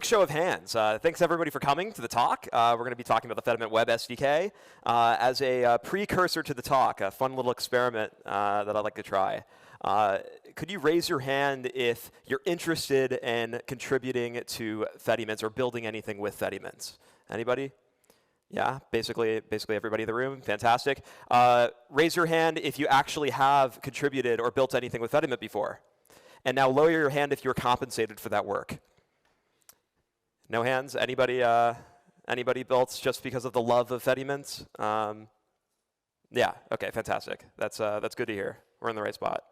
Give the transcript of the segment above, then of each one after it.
show of hands. Thanks everybody for coming to the talk. We're going to be talking about the Fedimint Web SDK as a precursor to the talk, a fun little experiment that I'd like to try. Could you raise your hand if you're interested in contributing to Fedimint or building anything with Fedimint? Anybody? Yeah, basically everybody in the room. Fantastic. Raise your hand if you actually have contributed or built anything with Fedimint before. And now lower your hand if you're compensated for that work. No hands? Anybody built just because of the love of Fedimint? Yeah, okay, fantastic. That's good to hear. We're in the right spot.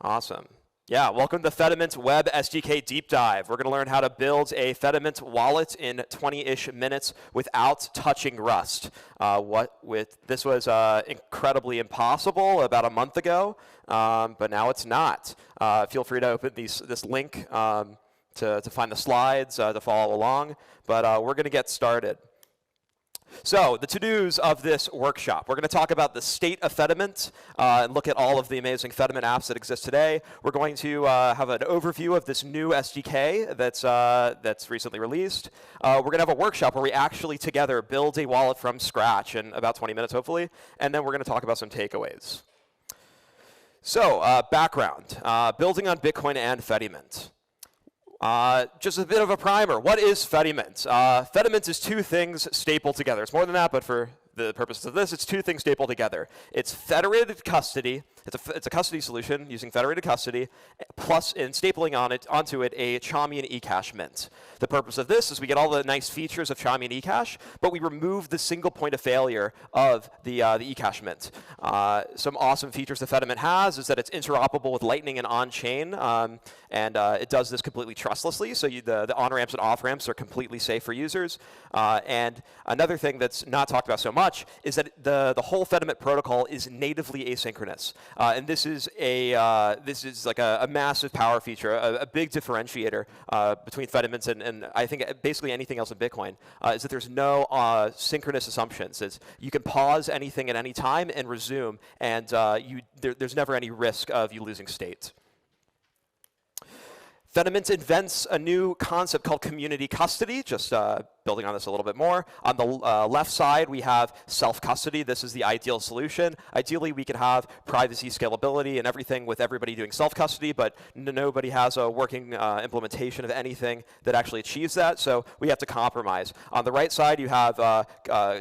Awesome. Yeah, welcome to Fedimint Web SDK Deep Dive. We're going to learn how to build a Fedimint wallet in 20-ish minutes without touching Rust. This was incredibly impossible about a month ago, but now it's not. Feel free to open this link to find the slides to follow along, but we're going to get started. So the to-dos of this workshop. We're going to talk about the state of Fedimint and look at all of the amazing Fedimint apps that exist today. We're going to have an overview of this new SDK that's recently released. We're going to have a workshop where we actually together build a wallet from scratch in about 20 minutes, hopefully. And then we're going to talk about some takeaways. So background, building on Bitcoin and Fedimint. Just a bit of a primer. What is Fedimint? Fedimint is two things stapled together. It's more than that, but for the purposes of this, it's two things stapled together. It's federated custody. It's a custody solution using federated custody, plus in stapling onto it a Chaumian ecash mint. The purpose of this is we get all the nice features of Chaumian ecash, but we remove the single point of failure of the ecash mint. Some awesome features that Fedimint has is that it's interoperable with Lightning and on-chain, and it does this completely trustlessly, so the on-ramps and off-ramps are completely safe for users. And another thing that's not talked about so much is that the whole Fedimint protocol is natively asynchronous. And this is like a massive power feature, a big differentiator between Fedimint and I think basically anything else in Bitcoin, is that there's no synchronous assumptions. You can pause anything at any time and resume, and there's never any risk of you losing state. Fedimint invents a new concept called community custody, just building on this a little bit more. On the left side, we have self-custody. This is the ideal solution. Ideally, we could have privacy, scalability, and everything with everybody doing self-custody, but nobody has a working implementation of anything that actually achieves that, so we have to compromise. On the right side, you have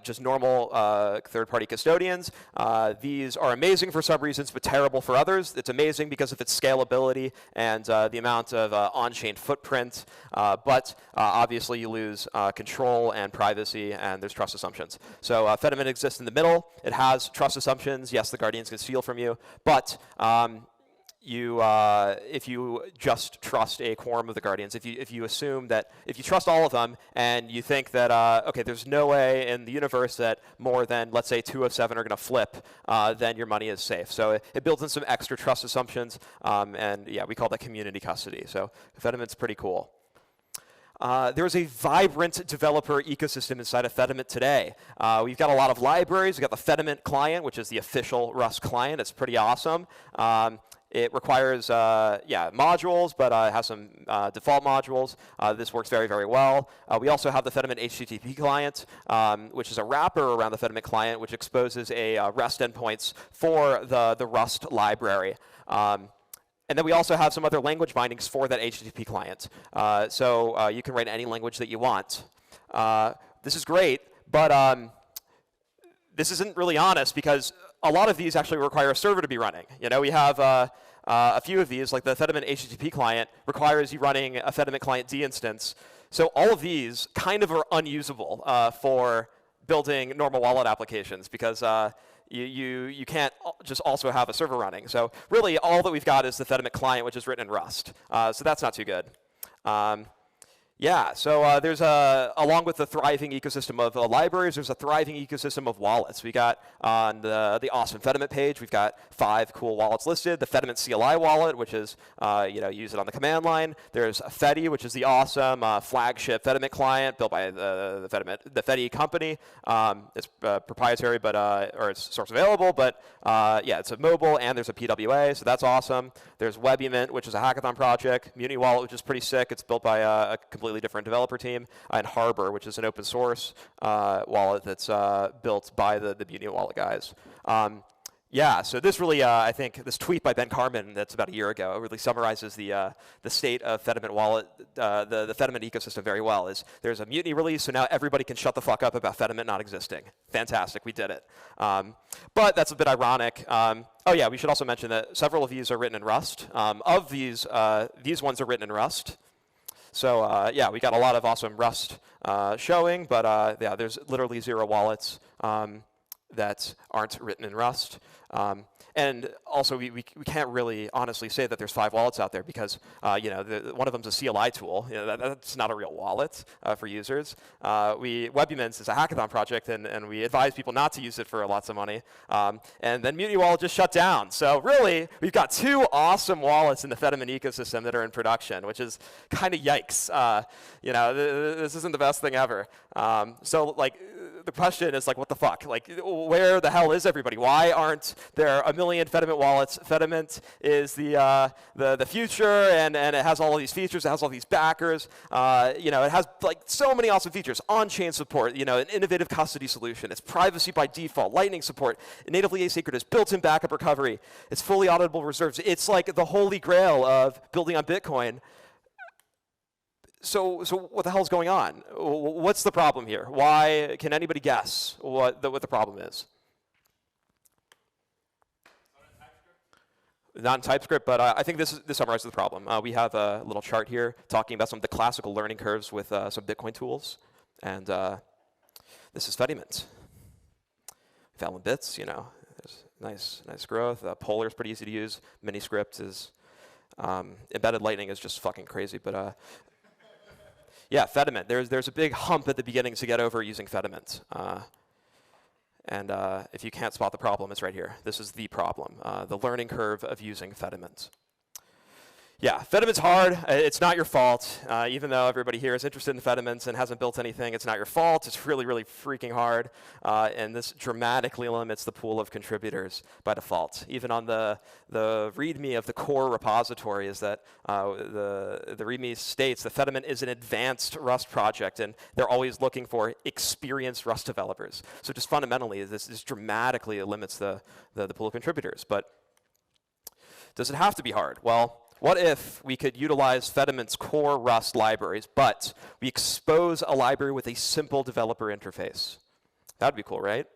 just normal third-party custodians. These are amazing for some reasons, but terrible for others. It's amazing because of its scalability and the amount of on-chain footprint, but obviously you lose control and privacy, and there's trust assumptions. So Fedimint exists in the middle. It has trust assumptions. Yes, the guardians can steal from you, but if you just trust a quorum of the guardians, if you assume that, if you trust all of them and you think that, okay, there's no way in the universe that more than, let's say, 2 of 7 are going to flip, then your money is safe. So it builds in some extra trust assumptions, and yeah, we call that community custody. So Fedimint's pretty cool. There's a vibrant developer ecosystem inside of Fedimint today. We've got a lot of libraries. We've got the Fedimint client, which is the official Rust client. It's pretty awesome. It requires modules, but it has some default modules. This works very, very well. We also have the Fedimint HTTP client, which is a wrapper around the Fedimint client, which exposes a REST endpoints for the Rust library. And then we also have some other language bindings for that HTTP client. So you can write any language that you want. This is great, but this isn't really honest because a lot of these actually require a server to be running. You know, we have a few of these, like the Fedimint HTTP client requires you running a Fedimint client D instance. So all of these kind of are unusable for building normal wallet applications because you can't just also have a server running. So really, all that we've got is the Fedimint client, which is written in Rust. So that's not too good. Yeah, so there's along with the thriving ecosystem of libraries, there's a thriving ecosystem of wallets. We got on the awesome Fedimint page, we've got 5 cool wallets listed. The Fedimint CLI wallet, which is, use it on the command line. There's Fedi, which is the awesome flagship Fedimint client built by the Fedi company. It's proprietary, but or it's source available, but yeah, it's a mobile, and there's a PWA, so that's awesome. There's Webimint, which is a hackathon project. Mutiny Wallet, which is pretty sick. It's built by a completely different developer team, and Harbor, which is an open source wallet that's built by the Mutiny Wallet guys. Yeah, so this really, I think, this tweet by Ben Carmen that's about a year ago really summarizes the state of Fedimint Wallet, the Fedimint ecosystem very well. There's a Mutiny release, so now everybody can shut the fuck up about Fedimint not existing. Fantastic, we did it. But that's a bit ironic. Oh yeah, we should also mention that several of these are written in Rust. Of these ones are written in Rust. So yeah, we got a lot of awesome Rust showing, but yeah, there's literally 0 wallets that aren't written in Rust. And also, we can't really honestly say that there's 5 wallets out there because one of them's a CLI tool. That's not a real wallet for users. Webimint is a hackathon project, and we advise people not to use it for lots of money. And then Mutiny Wallet just shut down. So really, we've got 2 awesome wallets in the Fedimint ecosystem that are in production, which is kind of yikes. This isn't the best thing ever. So like, the question is like, what the fuck? Like, where the hell is everybody? Why aren't there a million Fedimint wallets? Fedimint is the future, and it has all of these features. It has all these backers. It has like so many awesome features. On-chain support. An innovative custody solution. It's privacy by default. Lightning support. Natively asynchronous. Built-in backup recovery. It's fully auditable reserves. It's like the holy grail of building on Bitcoin. So what the hell is going on? What's the problem here? Why can anybody guess what the problem is? Not in TypeScript, but I think this summarizes the problem. We have a little chart here talking about some of the classical learning curves with some Bitcoin tools, and this is Fedimint. Valen bits, there's nice growth. Polar is pretty easy to use. Miniscript is embedded Lightning is just fucking crazy, but. Yeah, Fedimint. There's a big hump at the beginning to get over using Fedimint. And if you can't spot the problem, it's right here. This is the problem, the learning curve of using Fedimint. Yeah, Fedimint's hard. It's not your fault. Even though everybody here is interested in Fedimint and hasn't built anything, it's not your fault. It's really, really freaking hard. And this dramatically limits the pool of contributors by default. Even on the README of the core repository is that the README states that Fedimint is an advanced Rust project, and they're always looking for experienced Rust developers. So just fundamentally, this dramatically limits the pool of contributors. But does it have to be hard? Well, what if we could utilize Fedimint's core Rust libraries, but we expose a library with a simple developer interface? That'd be cool, right?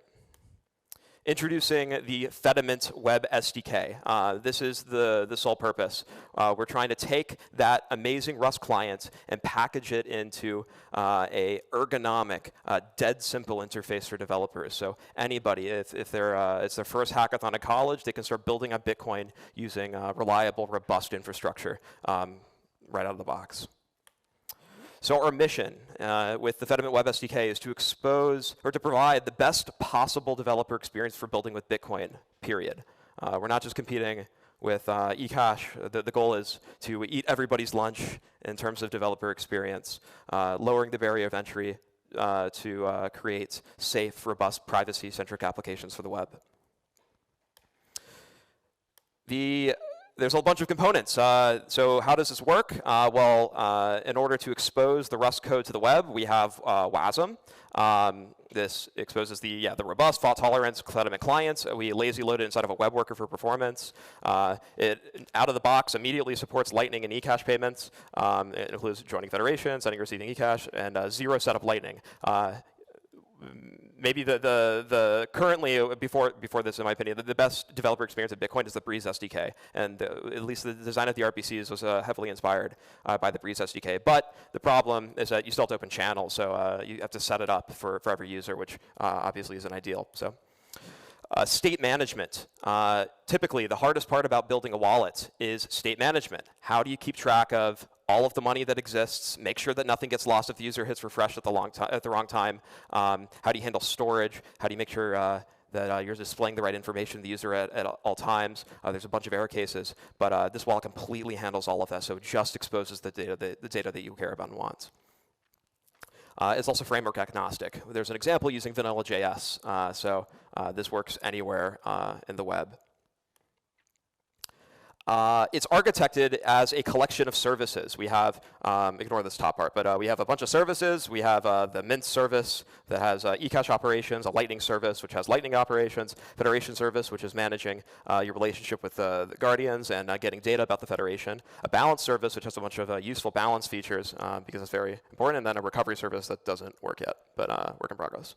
Introducing the Fedimint Web SDK. This is the sole purpose. We're trying to take that amazing Rust client and package it into a ergonomic, dead simple interface for developers. So anybody, if it's their first hackathon in college, they can start building on Bitcoin using reliable, robust infrastructure right out of the box. So our mission with the Fedimint Web SDK is to expose or to provide the best possible developer experience for building with Bitcoin, period. We're not just competing with ecash. The goal is to eat everybody's lunch in terms of developer experience, lowering the barrier of entry to create safe, robust, privacy-centric applications for the web. There's a bunch of components. So how does this work? In order to expose the Rust code to the web, we have WASM. This exposes the robust, fault-tolerant Fedimint clients. We lazy load it inside of a web worker for performance. It, out of the box, immediately supports Lightning and ecash payments. It includes joining federation, sending and receiving ecash, and 0 setup Lightning. Maybe the currently, before this, in my opinion, the best developer experience at Bitcoin is the Breeze SDK, and at least the design of the RPCs was heavily inspired by the Breeze SDK. But the problem is that you still have to open channels, so you have to set it up for every user, which obviously isn't ideal. So. State management. Typically, the hardest part about building a wallet is state management. How do you keep track of all of the money that exists, make sure that nothing gets lost if the user hits refresh at the wrong time. How do you handle storage? How do you make sure that you're displaying the right information to the user at all times? There's a bunch of error cases, but this wallet completely handles all of that, so it just exposes the data that you care about and want. It's also framework agnostic. There's an example using vanilla.js, so this works anywhere in the web. It's architected as a collection of services. We have, ignore this top part, but we have a bunch of services. We have the Mint service that has ecash operations, a Lightning service which has Lightning operations, Federation service which is managing your relationship with the Guardians and getting data about the Federation, a balance service which has a bunch of useful balance features because it's very important, and then a recovery service that doesn't work yet, but work in progress.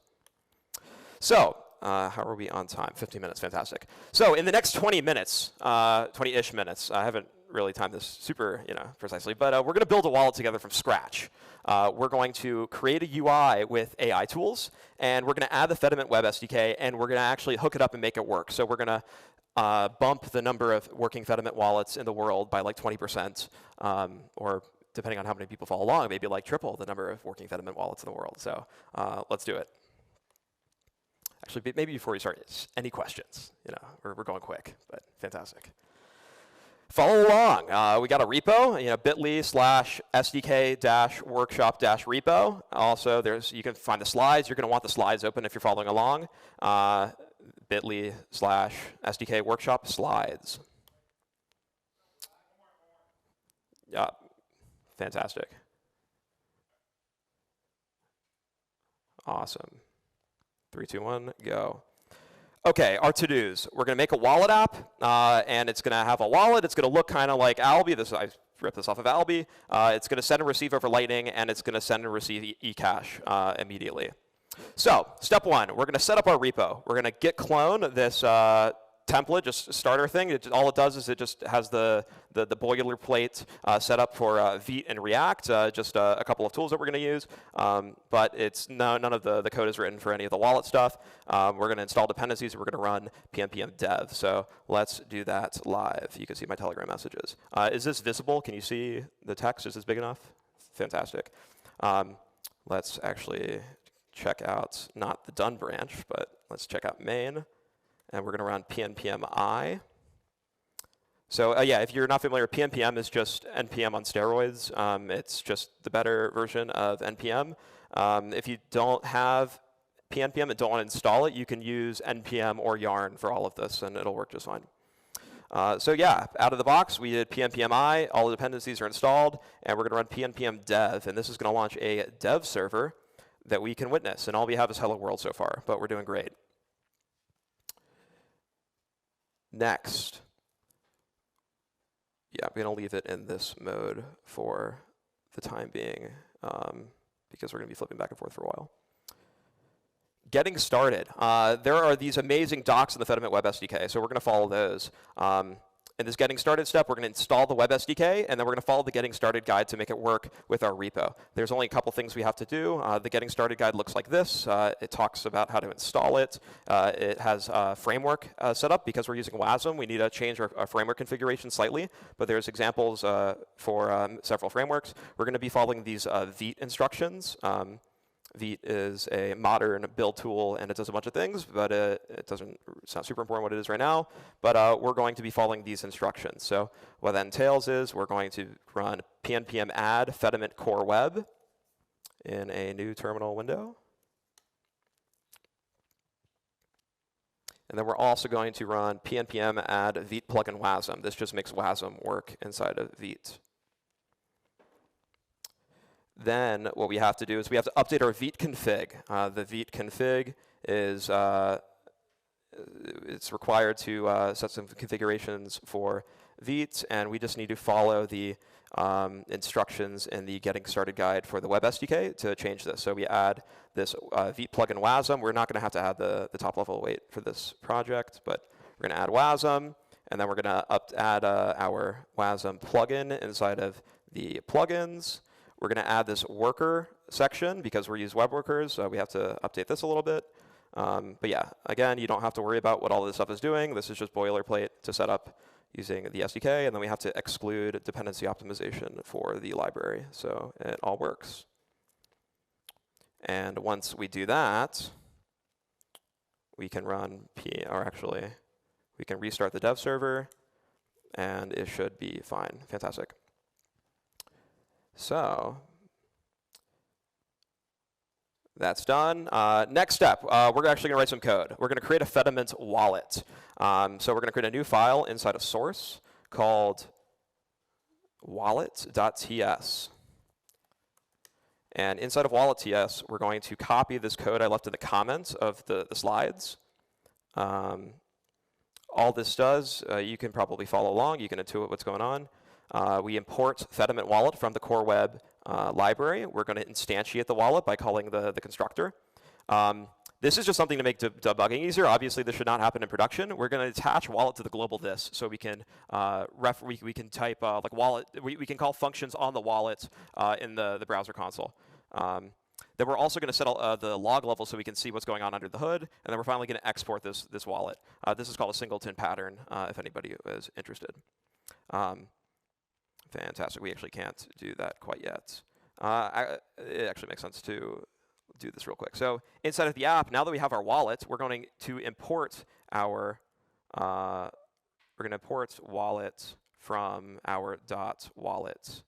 So, how are we on time? 15 minutes, fantastic. So in the next 20 minutes, 20-ish minutes, I haven't really timed this super precisely, but we're going to build a wallet together from scratch. We're going to create a UI with AI tools, and we're going to add the Fedimint Web SDK, and we're going to actually hook it up and make it work. So we're going to bump the number of working Fedimint wallets in the world by like 20%, or depending on how many people follow along, maybe like triple the number of working Fedimint wallets in the world. So let's do it. Actually, maybe before we start, any questions? We're going quick, but fantastic. Follow along. We got a repo, bit.ly/SDK-workshop-repo. Also, you can find the slides. You're going to want the slides open if you're following along. bit.ly/SDK-workshop-slides. Yeah, fantastic. Awesome. 3, 2, 1, go. OK, our to-dos. We're going to make a wallet app, and it's going to have a wallet. It's going to look kind of like Alby. I ripped this off of Alby. It's going to send and receive over Lightning, and it's going to send and receive ecash immediately. So step 1, we're going to set up our repo. We're going to git clone this template, just starter thing. All it does is it just has the boilerplate set up for Vite and React, just a couple of tools that we're going to use. But it's none of the code is written for any of the wallet stuff. We're going to install dependencies, and we're going to run pnpm-dev. So let's do that live. You can see my Telegram messages. Is this visible? Can you see the text? Is this big enough? Fantastic. Let's actually check out, not the done branch, but let's check out main. And we're going to run pnpm-i. So yeah, if you're not familiar, pnpm is just npm on steroids. It's just the better version of npm. If you don't have pnpm and don't want to install it, you can use npm or yarn for all of this, and it'll work just fine. So yeah, out of the box, we did pnpm-i. All the dependencies are installed, and we're going to run pnpm-dev. And this is going to launch a dev server that we can witness. And all we have is hello world so far, but we're doing great. Next, yeah, I'm going to leave it in this mode for the time being because we're going to be flipping back and forth for a while. Getting started. There are these amazing docs in the Fedimint Web SDK, so we're going to follow those. In this getting started step, we're going to install the Web SDK, and then we're going to follow the getting started guide to make it work with our repo. There's only a couple things we have to do. The getting started guide looks like this. It talks about how to install it. It has a framework set up. Because we're using WASM, we need to change our framework configuration slightly, but there's examples for several frameworks. We're going to be following these Vite instructions. Vite is a modern build tool, and it does a bunch of things, but it's not super important what it is right now. But we're going to be following these instructions. So what that entails is we're going to run pnpm add Fedimint core web in a new terminal window. And then we're also going to run pnpm add Vite plugin WASM. This just makes WASM work inside of Vite. Then what we have to do is we have to update our Vite config. The Vite config is it's required to set some configurations for Vite, and we just need to follow the instructions in the getting started guide for the Web SDK to change this. So we add this Vite plugin WASM. We're not going to have the top level weight for this project, but we're going to add WASM, and then we're going to add our WASM plugin inside of the plugins. We're going to add this worker section because we use web workers. We have to update this a little bit. But yeah, again, you don't have to worry about what all this stuff is doing. This is just boilerplate to set up using the SDK, and then we have to exclude dependency optimization for the library. So it all works. And once we do that, we can run we can restart the dev server, and it should be fine. Fantastic. So that's done. Next step, we're actually going to write some code. We're going to create a Fedimint wallet. So we're going to create a new file inside of source called wallet.ts. And inside of wallet.ts, we're going to copy this code I left in the comments of the slides. All this does, you can probably follow along. You can intuit what's going on. We import Fedimint wallet from the core web library. We're going to instantiate the wallet by calling the constructor. This is just something to make debugging easier. Obviously, this should not happen in production. We're going to attach wallet to the global this, so we can we can type like wallet. We can call functions on the wallet in the browser console. Then we're also going to set the log level so we can see what's going on under the hood, and then we're finally going to export this wallet. This is called a singleton pattern, if anybody is interested. Fantastic. We actually can't do that quite yet. It actually makes sense to do this real quick. So inside of the app, now that we have our wallet, we're going to import our wallet from our .wallet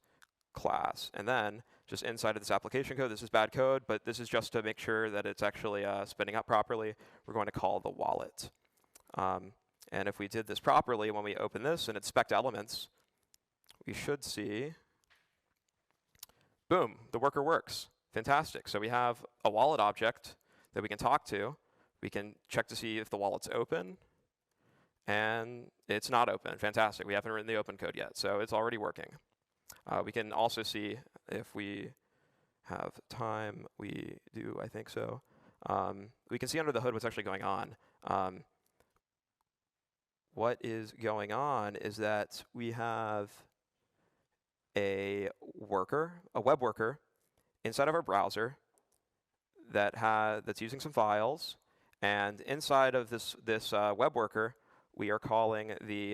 class, and then just inside of this application code, this is bad code, but this is just to make sure that it's actually spinning up properly. We're going to call the wallet. And if we did this properly, when we open this and inspect elements, we should see, boom, the worker works. Fantastic. So we have a wallet object that we can talk to. We can check to see if the wallet's open, and it's not open. Fantastic. We haven't written the open code yet, so it's already working. We can also see if we have time. We do, I think so. We can see under the hood what's actually going on. What is going on is that we have a web worker inside of our browser that's using some files, and inside of this web worker, we are calling the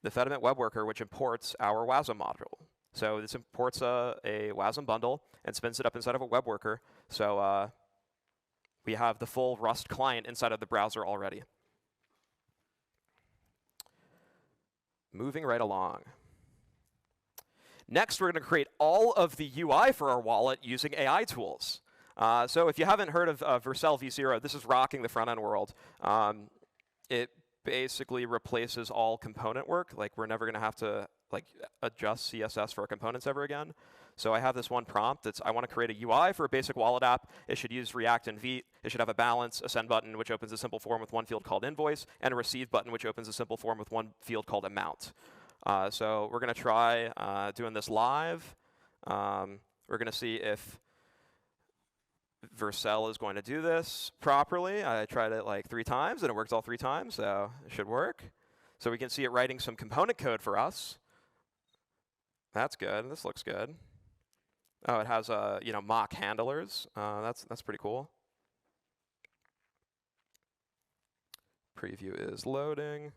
Fedimint web worker, which imports our WASM module. So this imports a WASM bundle and spins it up inside of a web worker. So we have the full Rust client inside of the browser already. Moving right along. Next, we're going to create all of the UI for our wallet using AI tools. So if you haven't heard of Vercel v0, this is rocking the front-end world. It basically replaces all component work. Like, we're never going to have to adjust CSS for our components ever again. So I have this one prompt that's, I want to create a UI for a basic wallet app. It should use React and Vite. It should have a balance, a send button, which opens a simple form with one field called invoice, and a receive button, which opens a simple form with one field called amount. So we're going to try doing this live. We're going to see if Vercel is going to do this properly. I tried it like 3 times, and it worked all 3 times, so it should work. So we can see it writing some component code for us. That's good. This looks good. Oh, it has mock handlers. That's pretty cool. Preview is loading.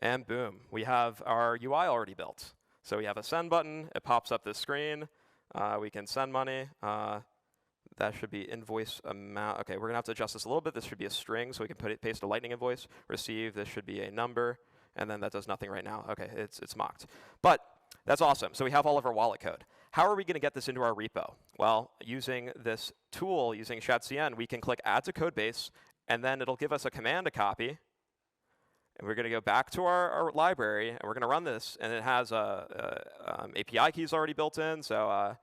And boom, we have our UI already built. So we have a send button. It pops up this screen. We can send money. That should be invoice amount. OK, we're going to have to adjust this a little bit. This should be a string, so we can paste a Lightning invoice. Receive, this should be a number. And then that does nothing right now. OK, it's mocked. But that's awesome. So we have all of our wallet code. How are we going to get this into our repo? Well, using this tool, using shadcn, we can click Add to Codebase, and then it'll give us a command to copy. And we're going to go back to our library, and we're going to run this. And it has API keys already built in. So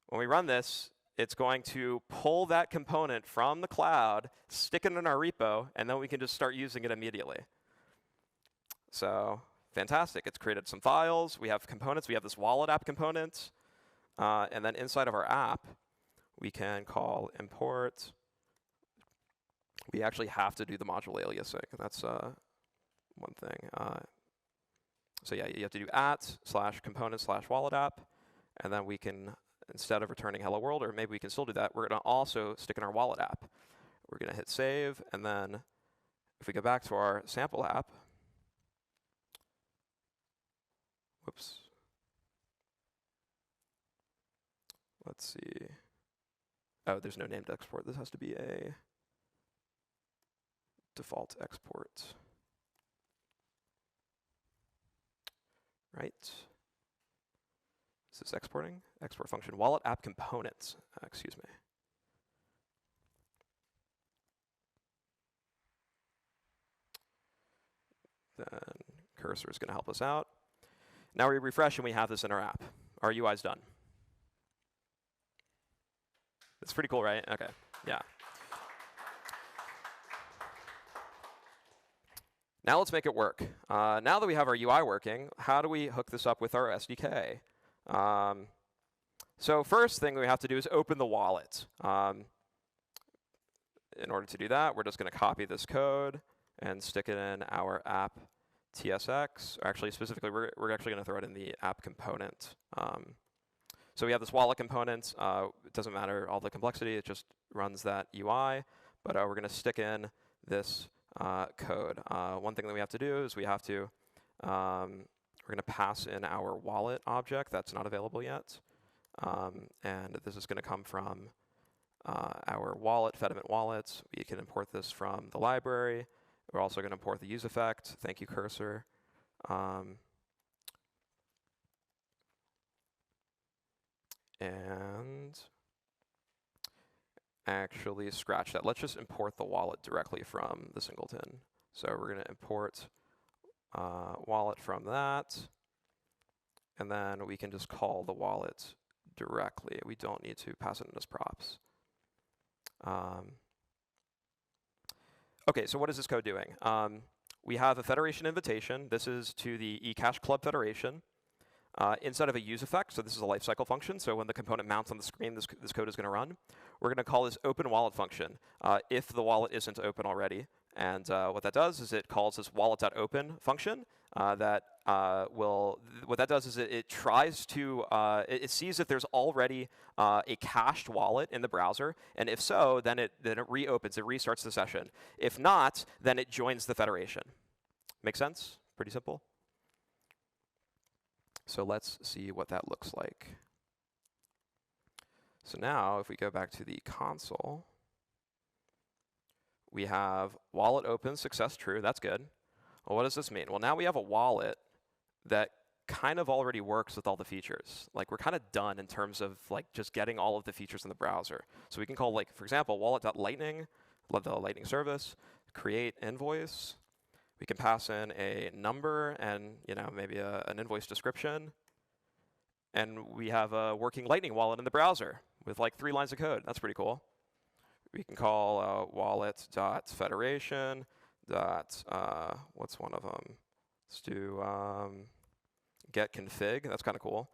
when we run this, it's going to pull that component from the cloud, stick it in our repo, and then we can just start using it immediately. So fantastic. It's created some files. We have components. We have this wallet app component. And then inside of our app, we can call import. We actually have to do the module aliasing. That's one thing. So yeah, you have to do @/component/wallet app. And then we can, instead of returning hello world, or maybe we can still do that, we're going to also stick in our wallet app. We're going to hit save, and then if we go back to our sample app, whoops. Let's see. Oh, there's no named export. This has to be a default export. Right? Is this exporting? Export function, wallet app components. Excuse me. Then cursor is going to help us out. Now we refresh and we have this in our app. Our UI is done. It's pretty cool, right? Okay, yeah. Now let's make it work. Now that we have our UI working, how do we hook this up with our SDK? So first thing we have to do is open the wallet. In order to do that, we're just going to copy this code and stick it in our app TSX. Actually, specifically, we're actually going to throw it in the app component. So we have this wallet component. It doesn't matter all the complexity. It just runs that UI. But we're going to stick in this code. One thing that we have to do is we're going to pass in our wallet object. That's not available yet. And this is going to come from our wallet, Fedimint wallet. We can import this from the library. We're also going to import the use effect. Thank you, cursor. And actually scratch that. Let's just import the wallet directly from the singleton. So we're going to import wallet from that. And then we can just call the wallet directly. We don't need to pass it in as props. OK, so what is this code doing? We have a federation invitation. This is to the ecash club federation. Inside of a use effect, so this is a lifecycle function. So when the component mounts on the screen, this code is going to run. We're going to call this open wallet function if the wallet isn't open already. And what that does is it calls this wallet.open function what that does is it tries to, it sees if there's already a cached wallet in the browser. And if so, then it reopens, it restarts the session. If not, then it joins the federation. Make sense? Pretty simple. So let's see what that looks like. So now if we go back to the console, we have wallet open, success true. That's good. Well, what does this mean? Well, now we have a wallet that kind of already works with all the features. Like we're kind of done in terms of like just getting all of the features in the browser. So we can call, like, for example, wallet.lightning, the lightning service, create invoice. We can pass in a number and maybe an invoice description. And we have a working Lightning wallet in the browser with like 3 lines of code. That's pretty cool. We can call wallet.federation. What's one of them? Let's do get config. That's kind of cool.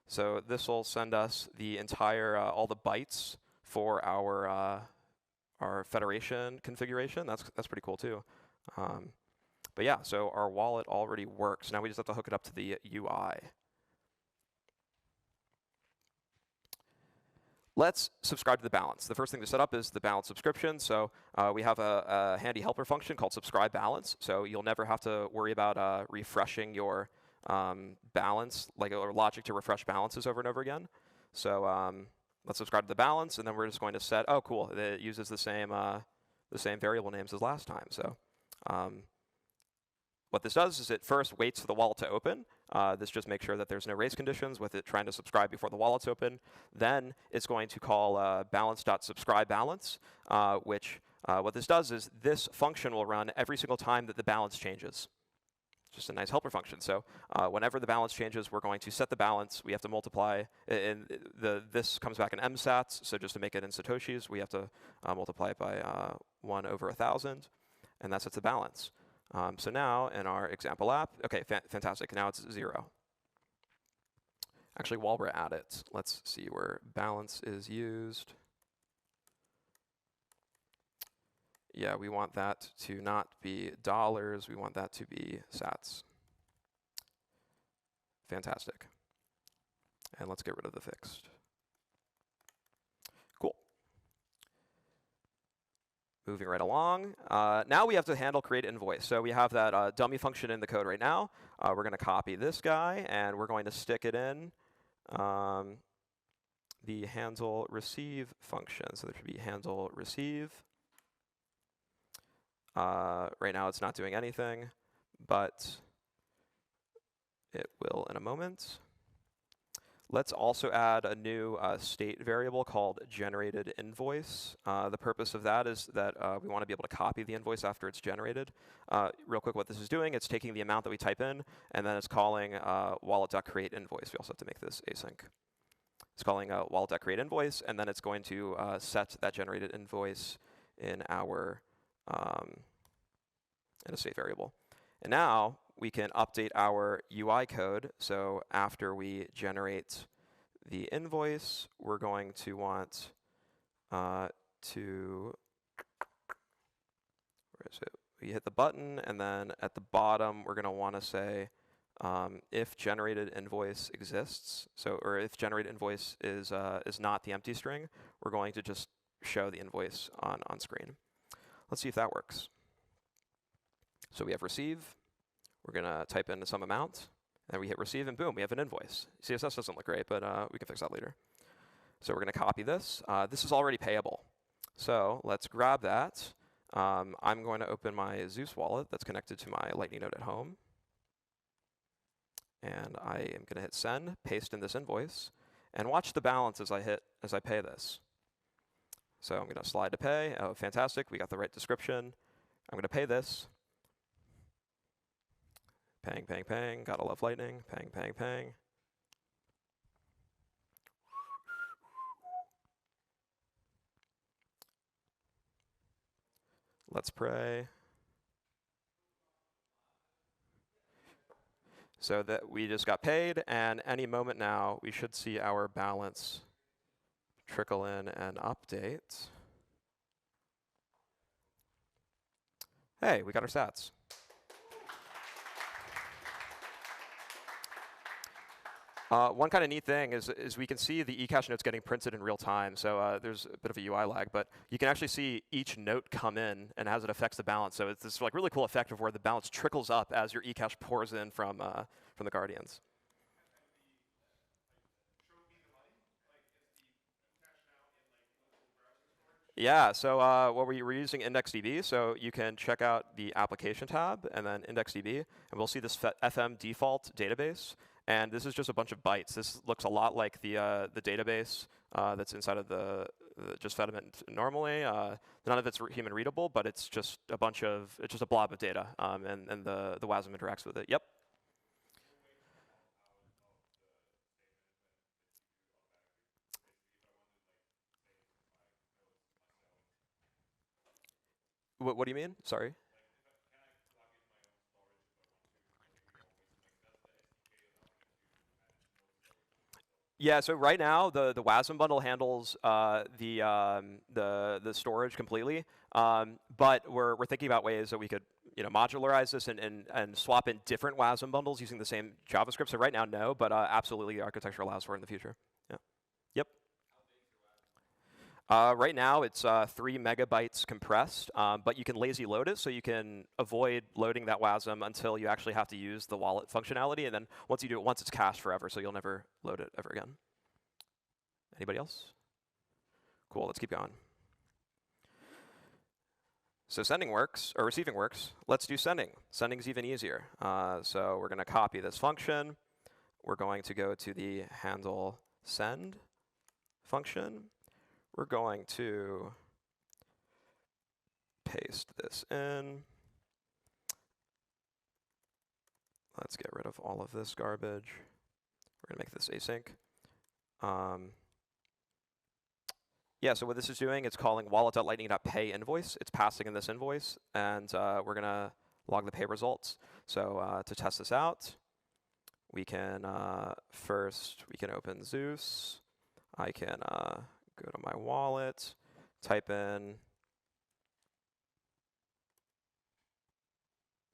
So this will send us the entire all the bytes for our federation configuration. That's pretty cool too. But yeah, so our wallet already works. Now we just have to hook it up to the UI. Let's subscribe to the balance. The first thing to set up is the balance subscription. So we have a handy helper function called subscribe balance. So you'll never have to worry about refreshing your balance, or logic to refresh balances over and over again. So let's subscribe to the balance, and then we're just going to set. Oh, cool! It uses the same variable names as last time. So what this does is it first waits for the wallet to open. This just makes sure that there's no race conditions with it trying to subscribe before the wallet's open. Then it's going to call balance.subscribeBalance, which what this does is this function will run every single time that the balance changes. Just a nice helper function. So whenever the balance changes, we're going to set the balance. We have to multiply. And this comes back in MSATs. So just to make it in Satoshis, we have to multiply it by 1 over 1,000. And that sets the balance. So now in our example app, OK, fantastic. Now it's 0. Actually, while we're at it, let's see where balance is used. Yeah, we want that to not be dollars. We want that to be sats. Fantastic. And let's get rid of the fixed. Cool. moving right along. Now we have to handle create invoice. So we have that dummy function in the code right now. We're going to copy this guy, and we're going to stick it in the handle receive function. So there should be handle receive. Right now it's not doing anything, but it will in a moment. Let's also add a new state variable called generated invoice. The purpose of that is that we want to be able to copy the invoice after it's generated. Real quick, what this is doing, it's taking the amount that we type in, and then it's calling wallet.createInvoice. We also have to make this async. It's calling wallet.createInvoice, and then it's going to set that generated invoice in our in a state variable. And now we can update our UI code. So after we generate the invoice, we're going to want where is it? We hit the button, and then at the bottom, we're going to want to say if generated invoice exists, or if generated invoice is not the empty string, we're going to just show the invoice on screen. Let's see if that works. So we have receive. We're going to type in some amount, and we hit receive, and boom, we have an invoice. CSS doesn't look great, but we can fix that later. So we're going to copy this. This is already payable. So let's grab that. I'm going to open my Zeus wallet that's connected to my Lightning node at home. And I am going to hit send, paste in this invoice, and watch the balance as I pay this. So I'm going to slide to pay. Oh, fantastic. We got the right description. I'm going to pay this. Paying, paying, paying. Gotta love Lightning. Paying, paying, paying. Let's pray. So that we just got paid, and any moment now, we should see our balance trickle in and update. Hey, we got our stats. One kind of neat thing is we can see the ecash notes getting printed in real time. So there's a bit of a UI lag, but you can actually see each note come in and as it affects the balance. So it's this like really cool effect of where the balance trickles up as your ecash pours in from the Guardians. Yeah, so we're using IndexedDB, so you can check out the application tab and then IndexedDB, and we'll see this FM default database. And this is just a bunch of bytes. This looks a lot like the database that's inside of the just Fedimint normally. None of it's human readable, but it's just it's just a blob of data, and the WASM interacts with it. Yep. What do you mean? Sorry. Yeah, so right now the WASM bundle handles the storage completely, but we're thinking about ways that we could modularize this and swap in different WASM bundles using the same JavaScript. So right now, no, but absolutely the architecture allows for it in the future. Yeah. Yep. Right now it's 3 megabytes compressed, but you can lazy load it, so you can avoid loading that WASM until you actually have to use the wallet functionality, and then once you do it once, it's cached forever, so you'll never load it ever again. Anybody else? Cool, let's keep going. So sending works, or receiving works. Let's do sending. Sending's even easier. So we're going to copy this function. We're going to go to the handle send function. We're going to paste this in. Let's get rid of all of this garbage. We're going to make this async. Yeah, so what this is doing, it's calling wallet.lightning.pay invoice. It's passing in this invoice, and we're going to log the pay results. So to test this out, we can first open Zeus. I can go to my wallet, type in,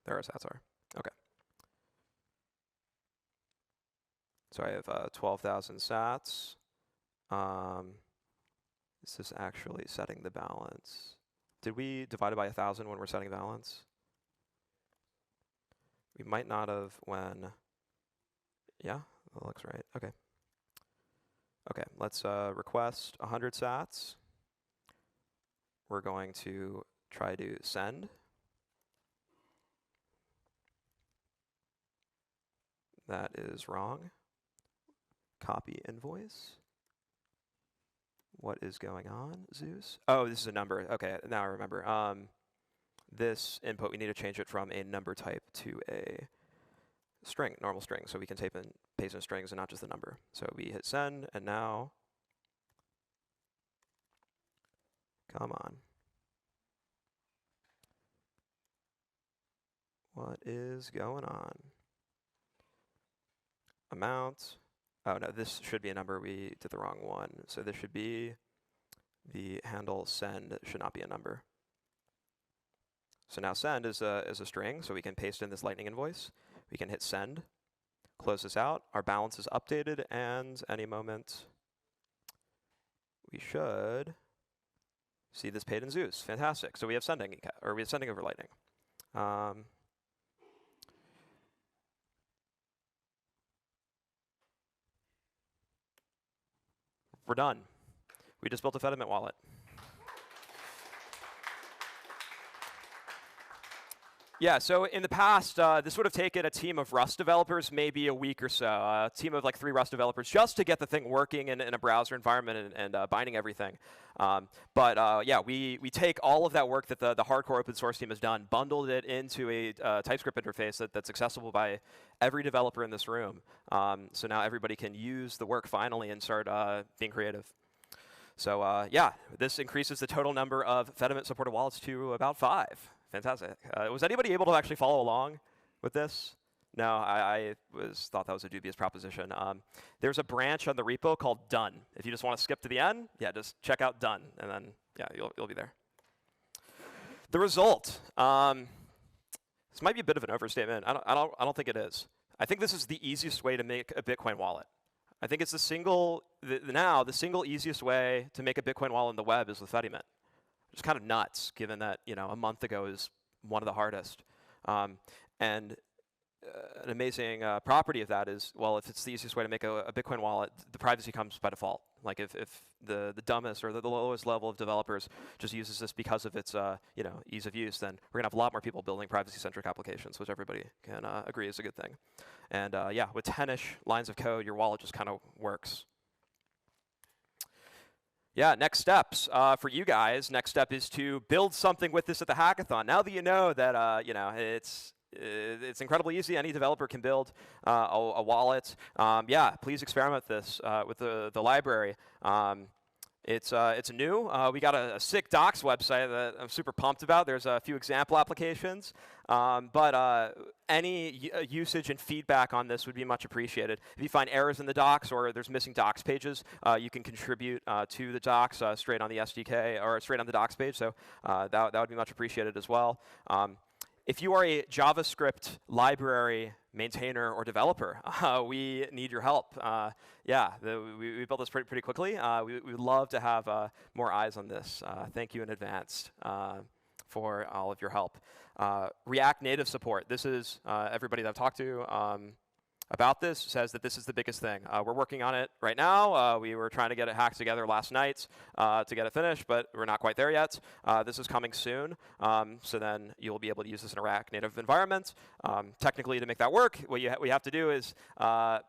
there our stats are. Okay. So I have 12,000 sats. This is actually setting the balance Did we divide it by 1,000 when we're setting balance? We might not have when, yeah, that looks right. Okay. Okay, let's request 100 sats. We're going to try to send. That is wrong. Copy invoice. What is going on, Zeus? Oh, this is a number. Okay, now I remember. This input, we need to change it from a number type to a string, normal string, so we can type in, paste in strings and not just the number. So we hit send, and now, come on. What is going on? Amount. Oh, no, this should be a number. We did the wrong one. So this should be the handle send should not be a number. So now send is a string, so we can paste in this lightning invoice. We can hit send, close this out. Our balance is updated, and any moment we should see this paid in Zeus. Fantastic. So we have sending, or we have sending over lightning. We're done. We just built a Fedimint wallet. Yeah, so in the past, this would have taken a team of Rust developers maybe a week or so, a team of like 3 Rust developers just to get the thing working in a browser environment and binding everything. Yeah, we take all of that work that the hardcore open source team has done, bundled it into a TypeScript interface that's accessible by every developer in this room. So now everybody can use the work finally and start being creative. So yeah, this increases the total number of Fedimint supported wallets to about 5. Fantastic. Was anybody able to actually follow along with this? No, I thought that was a dubious proposition. There's a branch on the repo called done. If you just want to skip to the end, yeah, just check out done, and then yeah, you'll be there. The result. This might be a bit of an overstatement. I don't think it is. I think this is the easiest way to make a Bitcoin wallet. I think it's the single easiest way to make a Bitcoin wallet in the web is with Fedimint. It's kind of nuts, given that a month ago is one of the hardest. And an amazing property of that is, well, if it's the easiest way to make a Bitcoin wallet, the privacy comes by default. Like if the dumbest or the lowest level of developers just uses this because of its ease of use, then we're gonna have a lot more people building privacy-centric applications, which everybody can agree is a good thing. And yeah, with 10-ish lines of code, your wallet just kind of works. Yeah, next steps for you guys. Next step is to build something with this at the hackathon. Now that you know that it's incredibly easy, any developer can build a wallet. Yeah, please experiment this with the library. It's new. We got a sick docs website that I'm super pumped about. There's a few example applications, but any usage and feedback on this would be much appreciated. If you find errors in the docs or there's missing docs pages, you can contribute to the docs straight on the SDK or straight on the docs page. So that would be much appreciated as well. If you are a JavaScript library maintainer or developer, we need your help. Yeah, we built this pretty quickly. We'd love to have more eyes on this. Thank you in advance for all of your help. React Native support. This is everybody that I've talked to about this says that this is the biggest thing. We're working on it right now. We were trying to get it hacked together last night to get it finished, but we're not quite there yet. This is coming soon, so then you'll be able to use this in a React Native environment. Technically, to make that work, what we have to do is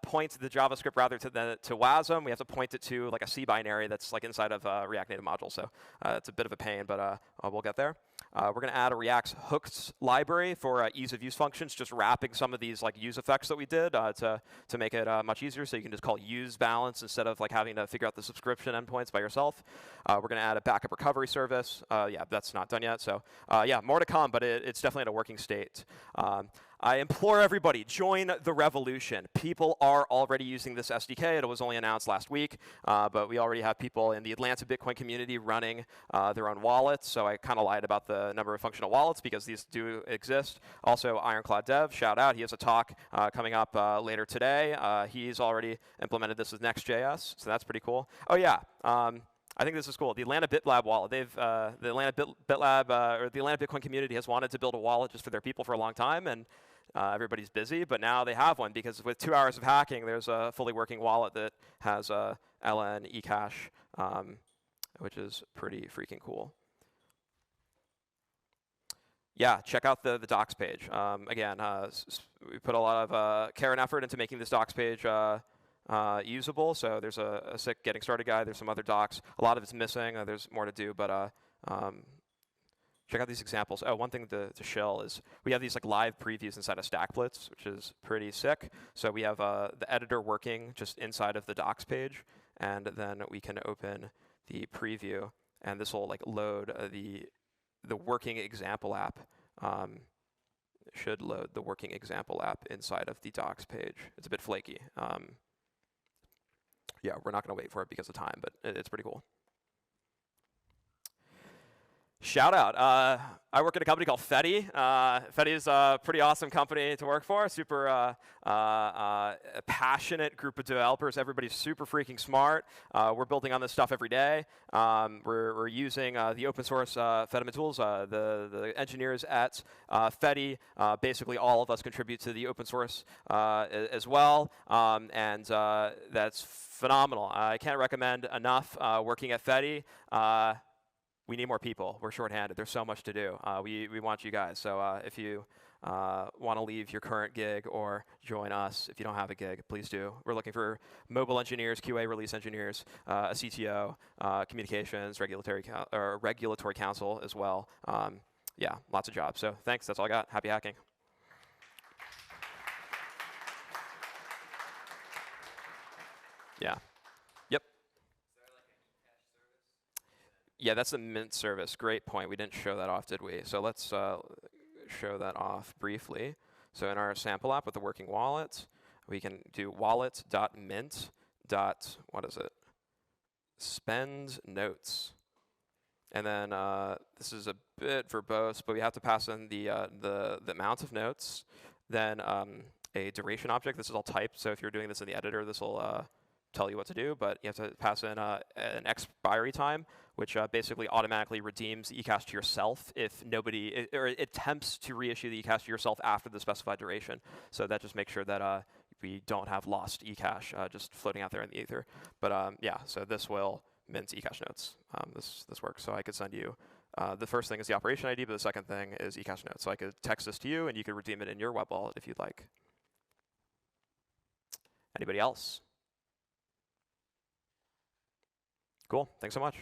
point the JavaScript rather to WASM. We have to point it to like a C binary that's like inside of a React Native module. So it's a bit of a pain, but we'll get there. We're going to add a React hooks library for ease of use functions, just wrapping some of these like use effects that we did to make it much easier. So you can just call use balance instead of like having to figure out the subscription endpoints by yourself. We're going to add a backup recovery service. Yeah, that's not done yet. So yeah, more to come, but it's definitely in a working state. I implore everybody, join the revolution. People are already using this SDK. It was only announced last week, but we already have people in the Atlanta Bitcoin community running their own wallets. So I kind of lied about the number of functional wallets because these do exist. Also, Ironclad Dev, shout out. He has a talk coming up later today. He's already implemented this with Next.js, so that's pretty cool. Oh yeah. I think this is cool. The Atlanta BitLab wallet. The Atlanta BitLab or the Atlanta Bitcoin community has wanted to build a wallet just for their people for a long time, and everybody's busy. But now they have one because with 2 hours of hacking, there's a fully working wallet that has LN ecash, which is pretty freaking cool. Yeah, check out the docs page. Again, we put a lot of care and effort into making this docs page usable. So there's a sick getting started guide. There's some other docs. A lot of it's missing. There's more to do, but check out these examples. Oh, one thing to shill is we have these like live previews inside of StackBlitz, which is pretty sick. So we have the editor working just inside of the docs page, and then we can open the preview, and this will like load the working example app. Should load the working example app inside of the docs page. It's a bit flaky. Yeah, we're not going to wait for it because of time, but it's pretty cool. Shout out. I work at a company called Fedi. Fedi is a pretty awesome company to work for. Super passionate group of developers. Everybody's super freaking smart. We're building on this stuff every day. We're using the open source Fedimint tools. The engineers at Fedi, basically all of us contribute to the open source as well, and that's phenomenal. I can't recommend enough working at Fedi. We need more people. We're shorthanded. There's so much to do. We want you guys. So if you want to leave your current gig or join us, if you don't have a gig, please do. We're looking for mobile engineers, QA release engineers, a CTO, communications, regulatory counsel as well. Yeah, lots of jobs. So thanks. That's all I got. Happy hacking. Yeah. Yep. Yeah, that's the Mint service. Great point. We didn't show that off, did we? So let's show that off briefly. So in our sample app with the working wallet, we can do wallet.mint. What is it? Spend notes. And then this is a bit verbose, but we have to pass in the amount of notes. Then a duration object. This is all typed. So if you're doing this in the editor, this will tell you what to do, but you have to pass in an expiry time, which basically automatically redeems the ecash to yourself if nobody, or it attempts to reissue the ecash to yourself after the specified duration. So that just makes sure that we don't have lost ecash just floating out there in the ether. But yeah, so this will mint ecash notes. This works. So I could send you, the first thing is the operation ID, but the second thing is ecash notes. So I could text this to you, and you could redeem it in your web wallet if you'd like. Anybody else? Cool. Thanks so much.